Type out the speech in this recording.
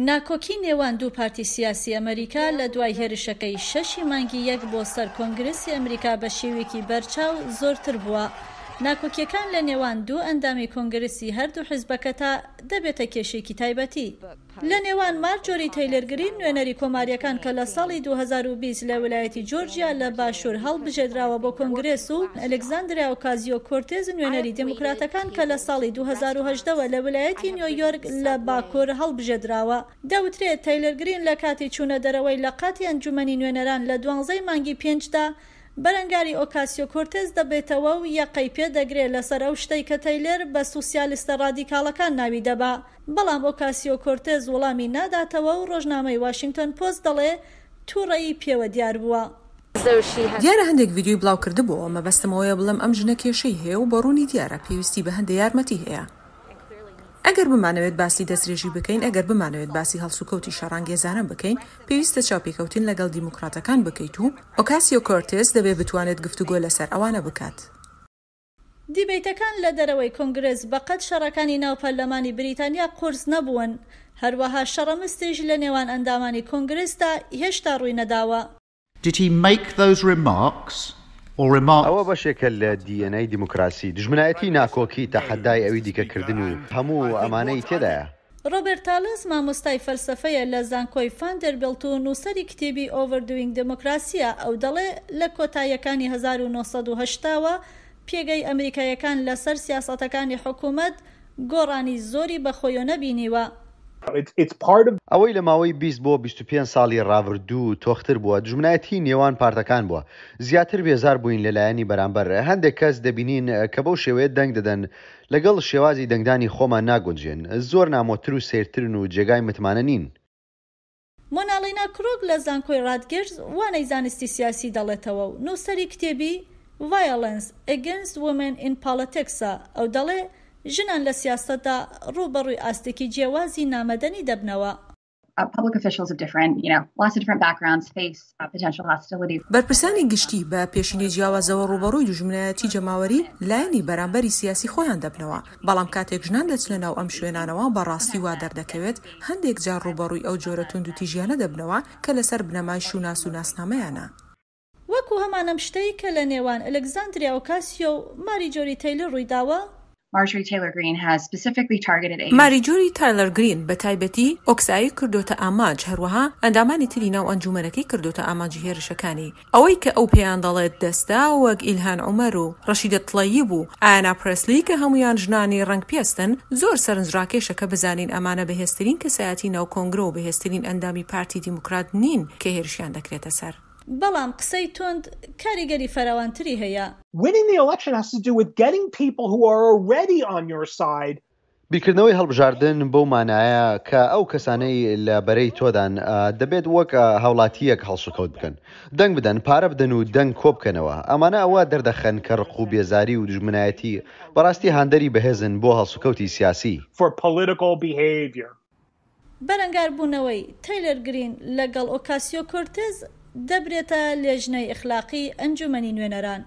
ناکۆکی نێوان دوو پارتی سیاسی ئەمریکا لە دوای هێرشەکەی 6 مانگی 1 بۆ سەر کۆنگرسی ئەمریکا بە شێوەیەکی بەرچاو زۆرتر بووە. ناکۆکیەکان لە نێوان دوو ئەندامی کۆنگرسی هەردوو حیزبەکە تا دەبێتە کێشێکی تایبەتی. لە نێوان مارجۆری تەیلەر گرین نوێنەری کۆماریەکان کە لە ساڵی 2020 لە ویلایەتی جۆرجیا لە باشوور هەڵبژێدراوە بۆ کۆنگرێس و ئەلێکزاندریا ئۆکازیۆ کۆرتێز نوێنەری دموکراتەکان کە لە ساڵی 2018 لە ویلایەتی نیویۆرک لە باکوور هەڵبژێدراوە. دەوترێت تەیلەر گرین لە کاتی چوونە دەرەوەی لە قاتی ئەنجومەنی نوێنەران لە 12 مانگی 5دا بەرەنگاری ئۆکاسیۆ کۆرتێز دەبێتەوە و یەقەی پێدەگرێت لەسەر ئەو شتەی کە تەیلەر بە سوسیالیستە ڕادیکاڵەکان ناوی دەبا. بەڵام ئۆکاسیۆ کۆرتێز وەڵامی ناداتەوە و ڕۆژنامەی واشنگتن پۆست دەڵێ تووڕەیی پێوە دیار بووە. دیارە هەندێک ڤیدیۆی بڵاو کردبووە مەبەستمەوەیە بڵێم ئەم ژنە کێشەی هەیە و بەڕوونی دیارە پێویستی بە هەندێک یارمەتی هەیە. ئەگەر بمانەوێت باسی دەستێژی بکەین، ئەگەر بمانەوێت باسی هەڵسوکەوتی شەڕانگێزانە بکەین، پێویستە چاوپێکەوتین لەگەڵ دیموکراتەکان بکەیت و ئۆکاسیۆ کۆرتێز دەبێت بتوانێت گفتوگۆ لەسەر ئەوانە بکات. دیبیتەکان لە دەرەوەی کۆنگرس بەقەت شەڕەکانی ناو پەرلەمانی بریتانیا قورس نەبوون. هەروەها شەڕەمستێژ لە نێوان ئەندامانی کۆنگرسدا هێشتا ڕووی نەداوە. Did he make those remarks? ئەوە بەشێکە لە دیەنەی دیموکراسی دژمنایەتی ناکۆکی تەحەدای ئەوی دیکەکردن و هەموو ئەمانەی تێدایە. ڕۆبێرت تالز مامۆستای فەلسەفەیە لە زانکۆی ڤاندەربیڵت و نووسەری کتێبی ئۆڤەردوینگ دموکراسیە. ئەو دەڵێ لە کۆتاییەکانی 1980ەوە پێگەی ئەمریکایەکان لەسەر سیاسەتەکانی حکوومەت گۆڕانی زۆری بەخۆیۆ نەبینیوە. ئەوەی لە ماوەی 20 بۆ 25 ساڵی ڕابردوو تۆختر بووە دژمنایەتی نێوان پارتەکان بووە. زیاتر بێزار بووین لەلایەنی بەرامبەر. هەندێک کەس دەبینین کە بەو شێوەیە دەنگ دەدەن لەگەڵ شێوازی دەنگدانی خۆمان ناگونجێن. زۆر نامۆتر و سێرترن و جێگای متمانە نین. مۆناڵینا کرۆگ لە زانکۆی ڕادگەرز وانەی زانستی سیاسی دەڵێتەوە و نووسەری کتێبی Violence Against Women in Politics ئەو دەڵێ ژنان لە سیاستدا ڕوبەڕووی ئاستێکی جیاوازی نامەدەنی دەبنەوە. Public officials of different, lots of different backgrounds face potential hostility. بەرپرسانی گشتی بە پێشینەی جیاوازەوە ڕوبەڕووی دژمنایەتی جەماوەری لایەنی بەرامبەری سیاسی خۆیان دەبنەوە. بەڵام کاتێک ژنان دەچنە ناو ئەم شوێنانەوە بەڕاستی وا دەردەکەوێت هەندێک جار ڕوبەڕووی ئەو جۆرە توند و تیژیانە دەبنەوە کە لەسەر بنەمای شوناس و ناسنامەیانە. وەکو هەمانەم شتەی کە لە نێوان ئەلێکزاندریا ئۆکاسیۆ و ماریجۆری تەیلەر ڕوویداوە. ماریجۆری تایلەر گرین بە تایبەتی ئۆکسایی کردوتە ئاماج، هەروەها ئەندامانی تری ناو ئەنجومەنەکەی کردوتە ئاماجی هێرشەکانی. ئەوەی کە ئەو پێیان دەڵێت دەستا وەک ئیلهان عومەر و ڕەشیدە تڵەیب و ئایانا پرێسلی کە هەمویان ژنانی ڕەنگ پێستن، زۆر سەرنجڕاکێشە کە بزانین ئەمانە بەهێزترین کەسایەتی ناو کۆنگرە و بەهێزترین ئەندامی پارتی دیموکرات نین کە هێرشیان دەکرێتە سەر. بەڵام قسەی تۆند کاریگەری فراوانتری هەیە. Winning the election has to do with getting people who are already on your side. بیرکردنەوەی هەڵبژاردن بەو مانایە کە ئەو کەسانەی لە بەرەی تۆدان دەبێت وەک هاوڵاتیەک هەڵسوکەوت بکەن، دەنگ بدەن، پارە بدەن و دەنگ کۆبکەنەوە. ئەمانە ئەوە دەردەخەن کە ڕق و بێزاری و دژمنایەتی بەڕاستی هاندەری بەهێزن بۆ هەڵسوکەوتی سیاسی. For political behavior. بەرەنگار بوونەوەی تەیلەر گرین لەگەڵ ئۆکاسیۆ کۆرتێز دەبرێتە لێژنەی ئەخلاقی ئەنجومەنی نوێنەران.